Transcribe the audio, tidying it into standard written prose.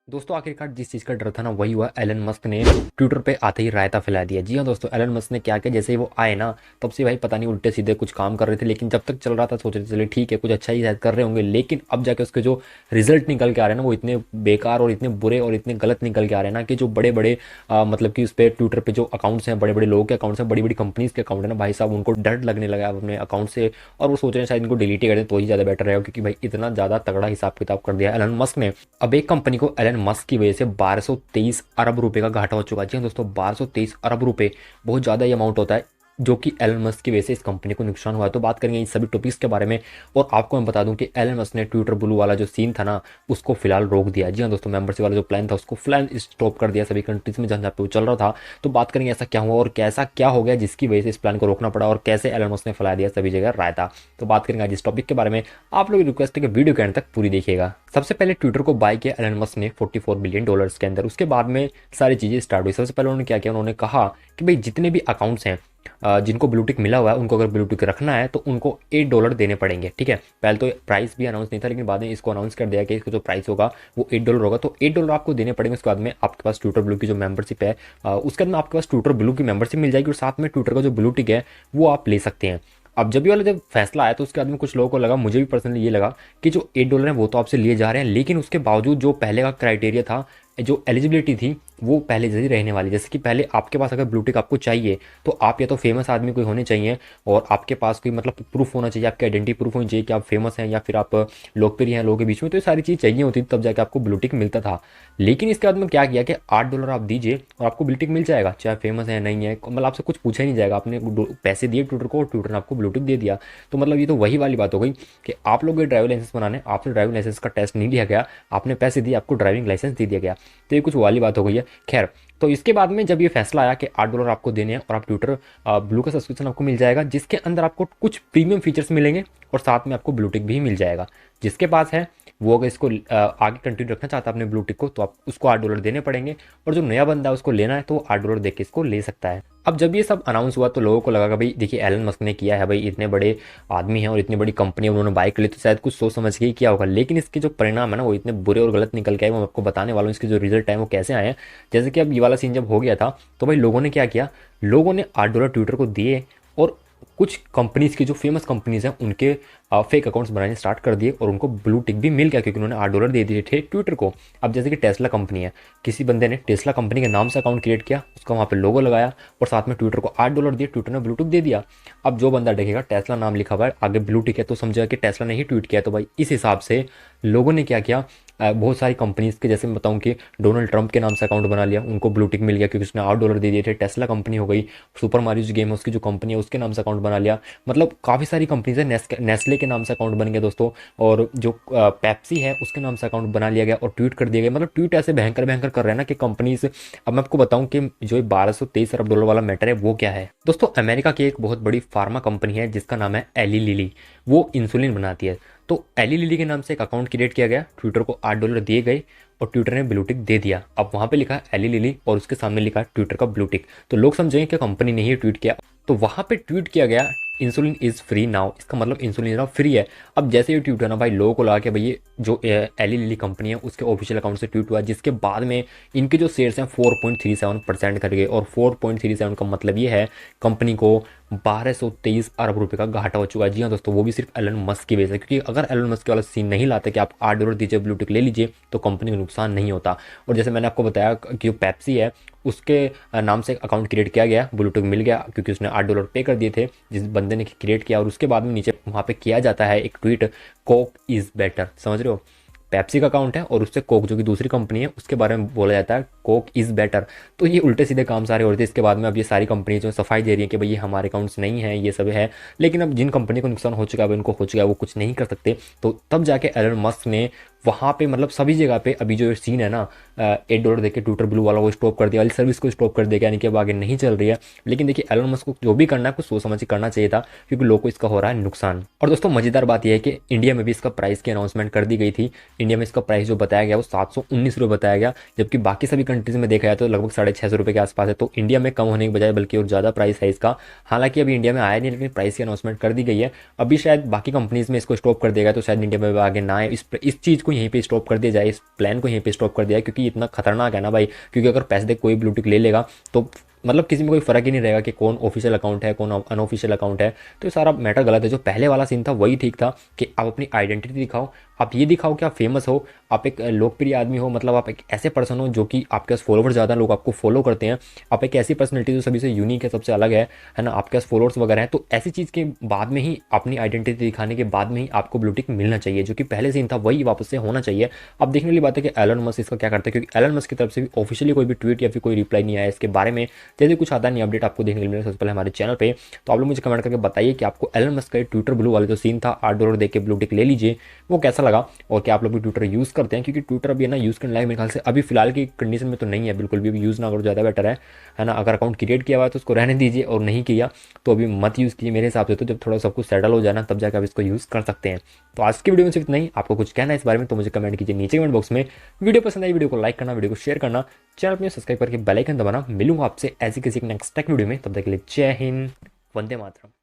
दोस्तों आखिरकार जिस चीज़ का डर था ना वही हुआ। एलन मस्क ने ट्विटर पे आते ही रायता फैला दिया। जी हाँ दोस्तों, एलन मस्क ने क्या किया, जैसे ही वो आए ना तब से भाई पता नहीं उल्टे सीधे कुछ काम कर रहे थे। लेकिन जब तक चल रहा था सोच रहे थे चले ठीक है कुछ अच्छा ही शायद कर रहे होंगे, लेकिन अब जाके उसके जो रिजल्ट निकल के आ रहे हैं ना वो इतने बेकार और इतने बुरे और इतने गलत निकल के आ रहे हैं ना कि जो बड़े बड़े मतलब कि उस पर ट्विटर पे जो अकाउंट्स हैं, बड़े बड़े लोगों के अकाउंट्स हैं, बड़ी बड़ी कंपनीज के अकाउंट है ना भाई साहब, उनको डर लगने लगा है अपने अकाउंट से। और वो सोच रहे हैं शायद इनको डिलीट ही कर दें तो ही ज़्यादा बेटर रहेगा, क्योंकि भाई इतना ज़्यादा तगड़ा हिसाब किताब कर दिया एलन मस्क ने। अब एक कंपनी को एलन मस्क की वजह से 1223 अरब रुपए का घाटा हो चुका है। जी हाँ दोस्तों, 1223 अरब रुपए बहुत ज़्यादा ही अमाउंट होता है जो कि एलन मस्क की वजह से इस कंपनी को नुकसान हुआ है। तो बात करेंगे इन सभी टॉपिक्स के बारे में। और आपको मैं बता दूं कि एलन मस्क ने ट्विटर ब्लू वाला जो सीन था ना उसको फिलहाल रोक दिया। जी हाँ दोस्तों, मेंबरशिप वाला जो प्लान था उसको फिलहाल स्टॉप कर दिया सभी कंट्रीज में जहाँ जहाँ पे वो चल रहा था। तो बात करेंगे ऐसा क्या हुआ और कैसा क्या हो गया जिसकी वजह से इस प्लान को रोकना पड़ा और कैसे एलन मस्क ने फैला दिया सभी जगह रायता। तो बात करेंगे आज इस टॉपिक के बारे में। आप लोग रिक्वेस्ट है कि वीडियो के एंड तक पूरी देखिएगा। सबसे पहले ट्विटर को बाय किया एलन मस्क ने $44 बिलियन के अंदर। उसके बाद में सारी चीज़ें स्टार्ट हुई। सबसे पहले उन्होंने क्या किया, उन्होंने कहा कि भाई जितने भी अकाउंट्स हैं जिनको ब्लू टिक मिला हुआ है उनको अगर ब्लू टिक रखना है तो उनको $8 देने पड़ेंगे। ठीक है, पहले तो प्राइस भी अनाउंस नहीं था लेकिन बाद में इसको अनाउंस कर दिया कि इसका जो प्राइस होगा वो $8 होगा। तो $8 आपको देने पड़ेंगे। उसके बाद में आपके पास ट्विटर ब्लू की जो मेंबरशिप है उसके बाद में आपके पास ट्विटर ब्लू की मेंबरशिप मिल जाएगी और साथ में ट्विटर का जो ब्लू टिक है वो आप ले सकते हैं। अब जब ये वाला जब फैसला आया तो उसके बाद में कुछ लोगों को लगा, मुझे भी पर्सनली ये लगा कि जो $8 है वो तो आपसे लिए जा रहे हैं, लेकिन उसके बावजूद जो पहले का क्राइटेरिया था, जो एलिजिबिलिटी थी वो पहले जैसी रहने वाली। जैसे कि पहले आपके पास अगर ब्लू टिक आपको चाहिए तो आप या तो फेमस आदमी कोई होने चाहिए और आपके पास कोई मतलब प्रूफ होना चाहिए, आपकी आइडेंटिटी प्रूफ होनी चाहिए कि आप फेमस हैं या फिर आप लोकप्रिय हैं लोगों के बीच में। तो ये सारी चीज़ चाहिए होती थी तब जाके आपको ब्लू टिक मिलता था। लेकिन इसके बाद में क्या किया कि $8 आप दीजिए और आपको ब्लू टिक मिल जाएगा, चाहे फेमस है नहीं है, मतलब आपसे कुछ पूछा ही नहीं जाएगा। आपने पैसे दिए ट्विटर को और ट्विटर ने आपको ब्लू टिक दे दिया। तो मतलब ये तो वही वाली बात हो गई कि आप लोग ड्राइविंग लाइसेंस बनाने, आपसे ड्राइविंग लाइसेंस का टेस्ट नहीं लिया गया, आपने पैसे दिए आपको ड्राइविंग लाइसेंस दे दिया गया। तो ये कुछ वाली बात हो गई है। खैर, तो इसके बाद में जब ये फैसला आया कि $8 आपको देने हैं और आप ट्विटर ब्लू का सब्सक्रिप्शन आपको मिल जाएगा जिसके अंदर आपको कुछ प्रीमियम फीचर्स मिलेंगे और साथ में आपको ब्लू टिक भी मिल जाएगा। जिसके पास है वो अगर इसको आगे कंटिन्यू रखना चाहता है अपने ब्लू टिक को तो आप उसको $8 देने पड़ेंगे और जो नया बंदा है उसको लेना है तो वो $8 दे के इसको ले सकता है। अब जब ये सब अनाउंस हुआ तो लोगों को लगा कि भाई देखिए एलन मस्क ने किया है, भाई इतने बड़े आदमी हैं और इतनी बड़ी कंपनी उन्होंने बाय कर ली तो शायद कुछ सोच समझ के ही किया होगा। लेकिन इसके जो परिणाम है ना वो इतने बुरे और गलत निकल के आए, वो मैं आपको बताने वाला हूँ। इसके जो रिजल्ट है वो कैसे आए हैं। जैसे कि अब ये वाला सीन जब हो गया था तो भाई लोगों ने क्या किया, लोगों ने $8 ट्विटर को दिए और कुछ कंपनीज की जो फेमस कंपनीज हैं उनके फेक अकाउंट्स बनाने स्टार्ट कर दिए और उनको ब्लू टिक भी मिल गया क्योंकि उन्होंने $8 दे दिए थे ट्विटर को। अब जैसे कि टेस्ला कंपनी है, किसी बंदे ने टेस्ला कंपनी के नाम से अकाउंट क्रिएट किया, उसका वहाँ पे लोगो लगाया और साथ में ट्विटर को $8 दिए, ट्विटर ने ब्लू टिक दे दिया। अब जो बंदा देखेगा टेस्ला नाम लिखा हुआ है आगे ब्लू टिक है तो समझेगा कि टेस्ला ने ही ट्वीट किया। तो भाई इस हिसाब से लोगों ने क्या किया, बहुत सारी कंपनीज के, जैसे मैं बताऊं कि डोनाल्ड ट्रंप के नाम से अकाउंट बना लिया, उनको ब्लू टिक मिल गया क्योंकि उसने $8 दे दिए थे। टेस्ला कंपनी हो गई, सुपर मारियो जो गेम है उसकी जो कंपनी है उसके नाम से अकाउंट बना लिया। मतलब काफ़ी सारी कंपनीज है, नेस्ले के नाम से अकाउंट बन गया दोस्तों, और जो पेप्सी है उसके नाम से अकाउंट बना लिया गया और ट्वीट कर दिया गया। मतलब ट्वीट ऐसे भयंकर भयंकर कर रहे हैं ना कि कंपनीज। अब मैं आपको बताऊं कि जो $1223 अरब वाला मैटर है वो क्या है दोस्तों। अमेरिका की एक बहुत बड़ी फार्मा कंपनी है जिसका नाम है एली लिली, वो इंसुलिन बनाती है। तो एली लिली के नाम से एक अकाउंट क्रिएट किया गया, ट्विटर को $8 दिए गए और ट्विटर ने ब्लू टिक दे दिया। अब वहाँ पे लिखा है एली लिली और उसके सामने लिखा है ट्विटर का ब्लू टिक, तो लोग समझेंगे कि कंपनी ने ही ट्वीट किया। तो वहाँ पे ट्वीट किया गया इंसुलिन इज़ फ्री नाउ, इसका मतलब इंसुलिन अब फ्री है। अब जैसे ये ट्वीट हुआ ना भाई, लोगों को लगा कि भाई ये जो एली लिली कंपनी है उसके ऑफिशियल अकाउंट से ट्वीट हुआ, जिसके बाद में इनके जो शेयर्स हैं 4.37% कर गए। और 4.37 का मतलब ये है कंपनी को $1223 अरब का घाटा हो चुका है। जी हाँ दोस्तों, वो भी सिर्फ एलन मस्क की वजह से, क्योंकि अगर एलन मस्क वाला सीन नहीं लाते कि आप $8 दीजिए ब्लू टिक ले लीजिए तो कंपनी को नुकसान नहीं होता। और जैसे मैंने आपको बताया कि जो पेप्सी है उसके नाम से अकाउंट क्रिएट किया गया, ब्लू टिक मिल गया क्योंकि उसने $8 पे कर दिए थे जिस बंदे ने क्रिएट किया। और उसके बाद में नीचे वहाँ पे किया जाता है एक ट्वीट, कोक इज़ बेटर, समझ रहे हो। पेप्सी का अकाउंट है और उससे कोक जो कि दूसरी कंपनी है उसके बारे में बोला जाता है कोक इज़ बेटर। तो ये उल्टे सीधे काम सारे हो रहे थे। इसके बाद में अब ये सारी कंपनी जो सफाई दे रही है कि भाई ये हमारे अकाउंट्स नहीं है, ये सब है। लेकिन अब जिन कंपनी को नुकसान हो चुका है उनको हो चुका है, वो कुछ नहीं कर सकते। तो तब जाके एलन मस्क ने वहाँ पे मतलब सभी जगह पे अभी जो सीन है ना, $8 देके ट्विटर ब्लू वाला वो स्टॉप कर दिया, वाली सर्विस को स्टॉप कर दिया, यानी कि अब आगे नहीं चल रही है। लेकिन देखिए एलन मस्क को जो भी करना है कुछ सोच समझ के करना चाहिए था क्योंकि लोगों को इसका हो रहा है नुकसान। और दोस्तों मजेदार बात यह है कि इंडिया में भी इसका प्राइस की अनाउंसमेंट कर दी गई थी। इंडिया में इसका प्राइस जो बताया गया वो ₹719 बताया गया, जबकि बाकी सभी कंट्रीज में देखा जाए तो लगभग ₹650 के आसपास है। तो इंडिया में कम होने के बजाय बल्कि और ज़्यादा प्राइस है इसका। हालांकि अभी इंडिया में आया नहीं लेकिन प्राइस की अनाउंसमेंट कर दी गई है। अभी शायद बाकी कंपनीज में इसको स्टॉप कर देगा तो शायद इंडिया में आगे ना आए। इस चीज़ को को यहीं पे स्टॉप कर दिया जाए, इस प्लान को यहीं पे स्टॉप कर दिया जाए, क्योंकि इतना खतरनाक है ना भाई। क्योंकि अगर पैसे दे कोई ब्लू टिक ले लेगा तो मतलब किसी में कोई फ़र्क ही नहीं रहेगा कि कौन ऑफिशियल अकाउंट है, कौन अनऑफिशियल अकाउंट है। तो ये सारा मैटर गलत है। जो पहले वाला सीन था वही ठीक था कि आप अपनी आइडेंटिटी दिखाओ, आप ये दिखाओ कि आप फेमस हो, आप एक लोकप्रिय आदमी हो, मतलब आप एक ऐसे पर्सन हो जो कि आपके पास फॉलोवर ज़्यादा, लोग आपको फॉलो करते हैं, आप एक ऐसी पर्सनैलिटी जो सभी से यूनिक है, सबसे अलग है ना, आपके पास फॉलोअर्स वगैरह हैं। तो ऐसी चीज़ के बाद में ही, अपनी आइडेंटिटी दिखाने के बाद में ही आपको ब्लू टिक मिलना चाहिए। जो कि पहले सीन था वही वापस से होना चाहिए। अब देखने वाली बात है कि एलन मस्क इसका क्या करते हैं, क्योंकि एलन मस्क की तरफ से भी ऑफिशियली कोई भी ट्वीट या फिर कोई रिप्लाई नहीं आया इसके बारे में। जैसे कुछ आता नहीं अपडेट आपको देखने को मिलेगा सबसे पहले हमारे चैनल पे। तो आप लोग मुझे कमेंट करके बताइए कि आपको एलन मस्क का ट्विटर ब्लू वाला जो सीन था, $8 दे के ब्लू टिक ले लीजिए, वो कैसा लगा, और क्या आप लोग भी ट्विटर यूज़ करते हैं। क्योंकि ट्विटर अभी है ना यूज़ करने लायक मेरे ख्याल से अभी फिलहाल की कंडीशन में तो नहीं है बिल्कुल भी, यूज़ ना करो ज़्यादा बेटर है ना। अगर अकाउंट क्रिएट किया हुआ है तो उसको रहने दीजिए, और नहीं किया तो अभी मत यूज़ कीजिए मेरे हिसाब से। तो जब थोड़ा सब कुछ सेटल हो जाए ना, तब जाकर आप इसको यूज़ कर सकते हैं। तो आज की वीडियो में सिर्फ इतना ही। आपको कुछ कहना है इस बारे में तो मुझे कमेंट कीजिए नीचे कमेंट बॉक्स में। वीडियो पसंद आई वीडियो को लाइक करना, वीडियो को शेयर करना, चैनल अपने सब्सक्राइब करके बेल आइकन दबाना। मिलूंगा आपसे ऐसी किसी नेक्स्ट टेक वीडियो में, तब तक के लिए जय हिंद, वंदे मातरम।